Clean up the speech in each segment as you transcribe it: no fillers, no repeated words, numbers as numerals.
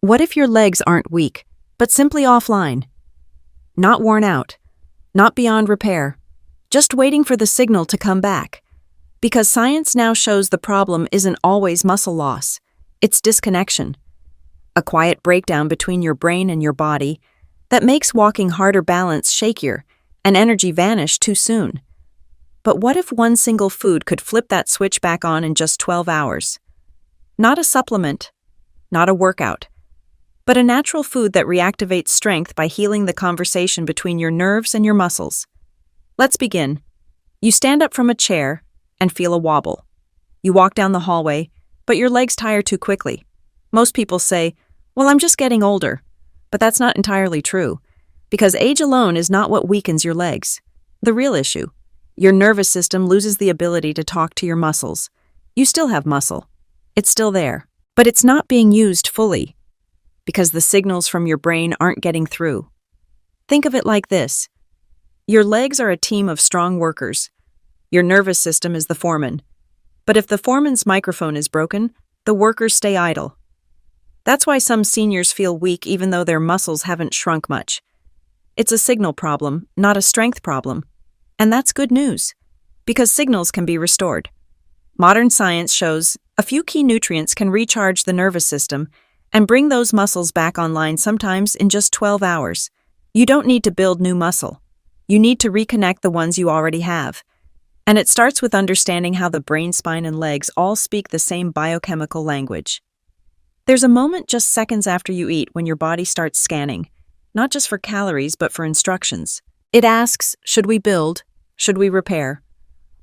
What if your legs aren't weak, but simply offline? Not worn out, not beyond repair, just waiting for the signal to come back. Because science now shows the problem isn't always muscle loss, it's disconnection. A quiet breakdown between your brain and your body that makes walking harder balance shakier and energy vanish too soon. But what if one single food could flip that switch back on in just 12 hours? Not a supplement, not a workout, but a natural food that reactivates strength by healing the conversation between your nerves and your muscles. Let's begin. You stand up from a chair and feel a wobble. You walk down the hallway, but your legs tire too quickly. Most people say, "Well, I'm just getting older." But that's not entirely true, because age alone is not what weakens your legs. The real issue, your nervous system loses the ability to talk to your muscles. You still have muscle. It's still there, but it's not being used fully, because the signals from your brain aren't getting through. Think of it like this. Your legs are a team of strong workers. Your nervous system is the foreman. But if the foreman's microphone is broken, the workers stay idle. That's why some seniors feel weak even though their muscles haven't shrunk much. It's a signal problem, not a strength problem. And that's good news, because signals can be restored. Modern science shows a few key nutrients can recharge the nervous system and bring those muscles back online, sometimes in just 12 hours. You don't need to build new muscle. You need to reconnect the ones you already have. And it starts with understanding how the brain, spine, and legs all speak the same biochemical language. There's a moment just seconds after you eat when your body starts scanning, not just for calories but for instructions. It asks, should we build, should we repair,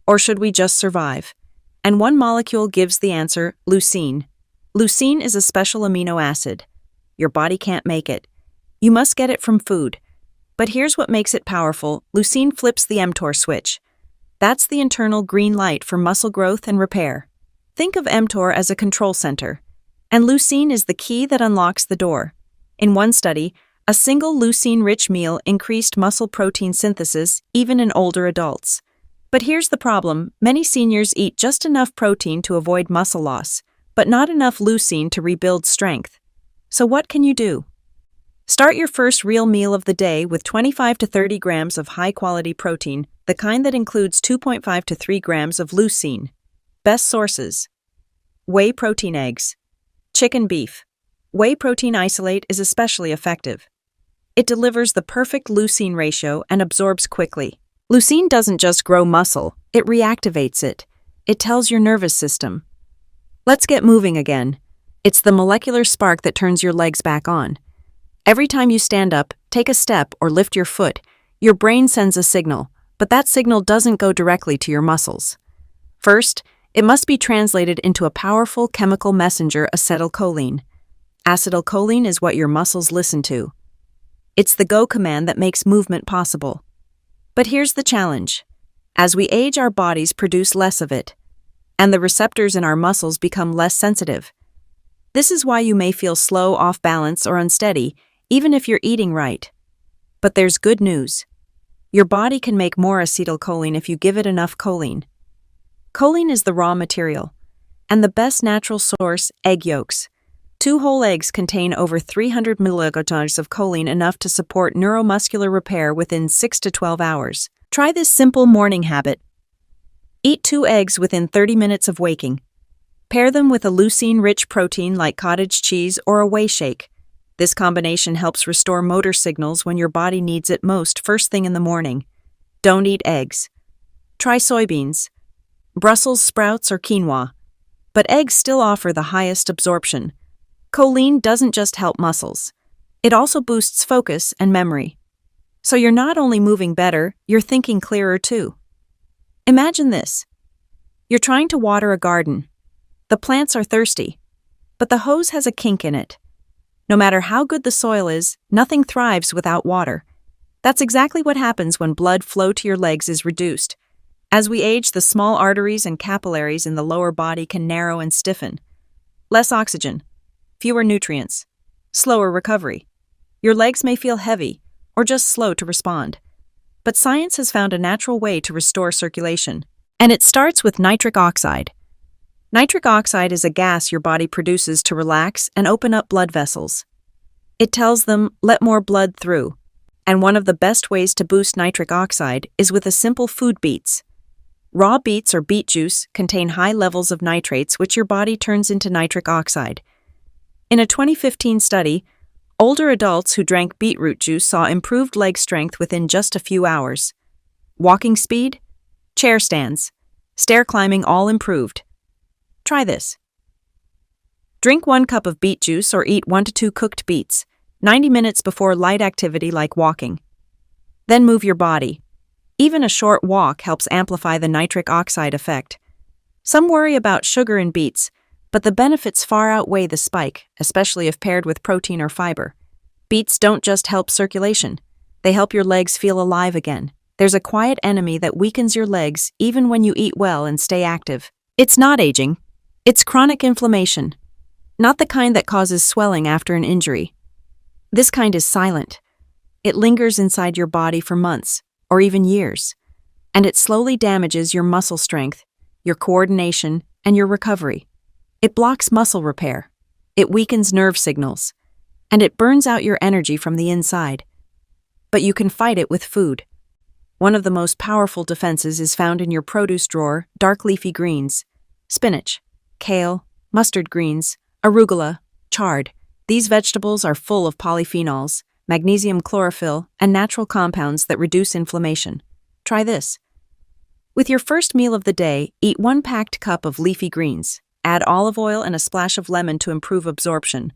or should we just survive? And one molecule gives the answer, leucine. Leucine is a special amino acid. Your body can't make it. You must get it from food. But here's what makes it powerful. Leucine flips the mTOR switch. That's the internal green light for muscle growth and repair. Think of mTOR as a control center, and leucine is the key that unlocks the door. In one study, a single leucine-rich meal increased muscle protein synthesis even in older adults. But here's the problem. Many seniors eat just enough protein to avoid muscle loss, but not enough leucine to rebuild strength. So what can you do? Start your first real meal of the day with 25 to 30 grams of high-quality protein, the kind that includes 2.5 to 3 grams of leucine. Best sources: whey protein eggs, chicken beef. Whey protein isolate is especially effective. It delivers the perfect leucine ratio and absorbs quickly. Leucine doesn't just grow muscle, it reactivates it. It tells your nervous system, let's get moving again. It's the molecular spark that turns your legs back on. Every time you stand up, take a step, or lift your foot, your brain sends a signal, but that signal doesn't go directly to your muscles. First, it must be translated into a powerful chemical messenger, acetylcholine. Acetylcholine is what your muscles listen to. It's the go command that makes movement possible. But here's the challenge. As we age, our bodies produce less of it, and the receptors in our muscles become less sensitive. This is why you may feel slow, off balance, or unsteady, even if you're eating right. But there's good news. Your body can make more acetylcholine if you give it enough choline. Choline is the raw material, and the best natural source, egg yolks. 2 whole eggs contain over 300 milligrams of choline, enough to support neuromuscular repair within 6 to 12 hours. Try this simple morning habit. Eat 2 eggs within 30 minutes of waking. Pair them with a leucine-rich protein like cottage cheese or a whey shake. This combination helps restore motor signals when your body needs it most first thing in the morning. Don't eat eggs. Try soybeans, Brussels sprouts, or quinoa. But eggs still offer the highest absorption. Choline doesn't just help muscles. It also boosts focus and memory. So you're not only moving better, you're thinking clearer too. Imagine this. You're trying to water a garden. The plants are thirsty, but the hose has a kink in it. No matter how good the soil is, nothing thrives without water. That's exactly what happens when blood flow to your legs is reduced. As we age, the small arteries and capillaries in the lower body can narrow and stiffen. Less oxygen, fewer nutrients, slower recovery. Your legs may feel heavy or just slow to respond. But science has found a natural way to restore circulation. And it starts with nitric oxide. Nitric oxide is a gas your body produces to relax and open up blood vessels. It tells them, let more blood through. And one of the best ways to boost nitric oxide is with a simple food: beets. Raw beets or beet juice contain high levels of nitrates, which your body turns into nitric oxide. In a 2015 study, older adults who drank beetroot juice saw improved leg strength within just a few hours. Walking speed, chair stands, stair climbing all improved. Try this. Drink 1 cup of beet juice or eat 1 to 2 cooked beets, 90 minutes before light activity like walking. Then move your body. Even a short walk helps amplify the nitric oxide effect. Some worry about sugar in beets, but the benefits far outweigh the spike, especially if paired with protein or fiber. Beets don't just help circulation, they help your legs feel alive again. There's a quiet enemy that weakens your legs even when you eat well and stay active. It's not aging. It's chronic inflammation. Not the kind that causes swelling after an injury. This kind is silent. It lingers inside your body for months, or even years, and it slowly damages your muscle strength, your coordination, and your recovery. It blocks muscle repair. It weakens nerve signals, and it burns out your energy from the inside. But you can fight it with food. One of the most powerful defenses is found in your produce drawer: dark leafy greens, spinach, kale, mustard greens, arugula, chard. These vegetables are full of polyphenols, magnesium chlorophyll, and natural compounds that reduce inflammation. Try this. With your first meal of the day, eat 1 packed cup of leafy greens. Add olive oil and a splash of lemon to improve absorption.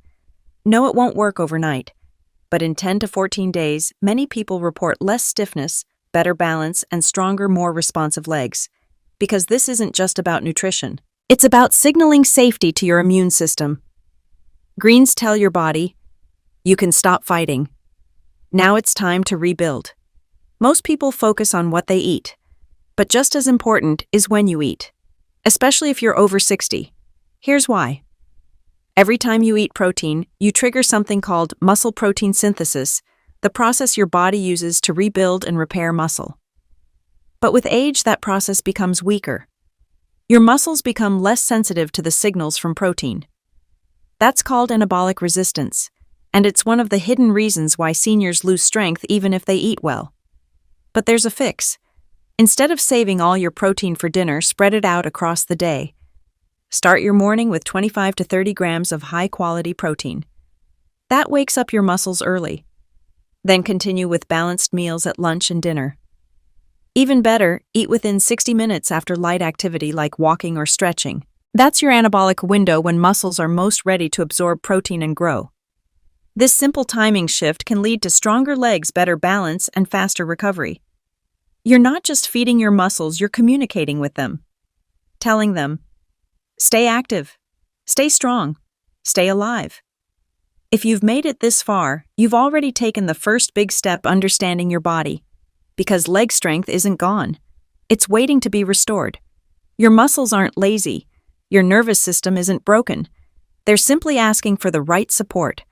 No, it won't work overnight, but in 10 to 14 days, many people report less stiffness, better balance, and stronger, more responsive legs. Because this isn't just about nutrition. It's about signaling safety to your immune system. Greens tell your body, you can stop fighting. Now it's time to rebuild. Most people focus on what they eat, but just as important is when you eat, especially if you're over 60. Here's why. Every time you eat protein, you trigger something called muscle protein synthesis, the process your body uses to rebuild and repair muscle. But with age, that process becomes weaker. Your muscles become less sensitive to the signals from protein. That's called anabolic resistance, and it's one of the hidden reasons why seniors lose strength even if they eat well. But there's a fix. Instead of saving all your protein for dinner, spread it out across the day. Start your morning with 25 to 30 grams of high-quality protein. That wakes up your muscles early. Then continue with balanced meals at lunch and dinner. Even better, eat within 60 minutes after light activity like walking or stretching. That's your anabolic window when muscles are most ready to absorb protein and grow. This simple timing shift can lead to stronger legs, better balance, and faster recovery. You're not just feeding your muscles, you're communicating with them. Telling them, stay active, stay strong, stay alive. If you've made it this far, you've already taken the first big step understanding your body. Because leg strength isn't gone. It's waiting to be restored. Your muscles aren't lazy. Your nervous system isn't broken. They're simply asking for the right support.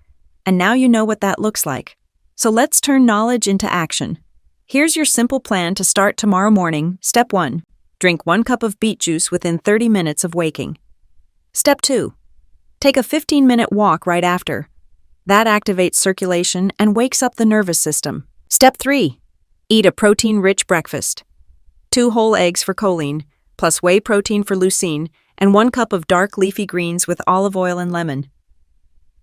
And now you know what that looks like. So let's turn knowledge into action. Here's your simple plan to start tomorrow morning. Step 1. Drink 1 cup of beet juice within 30 minutes of waking. Step 2. Take a 15-minute walk right after. That activates circulation and wakes up the nervous system. Step 3. Eat a protein-rich breakfast. 2 whole eggs for choline, plus whey protein for leucine, and 1 cup of dark leafy greens with olive oil and lemon.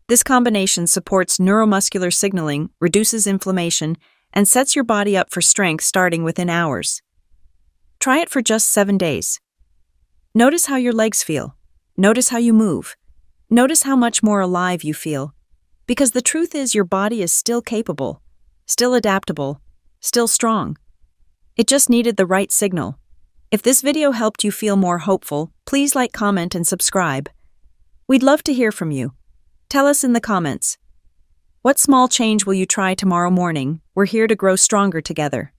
This combination supports neuromuscular signaling, reduces inflammation, and sets your body up for strength starting within hours. Try it for just 7 days. Notice how your legs feel. Notice how you move. Notice how much more alive you feel. Because the truth is, your body is still capable, still adaptable, still strong. It just needed the right signal. If this video helped you feel more hopeful, please like, comment, and subscribe. We'd love to hear from you. Tell us in the comments. What small change will you try tomorrow morning? We're here to grow stronger together.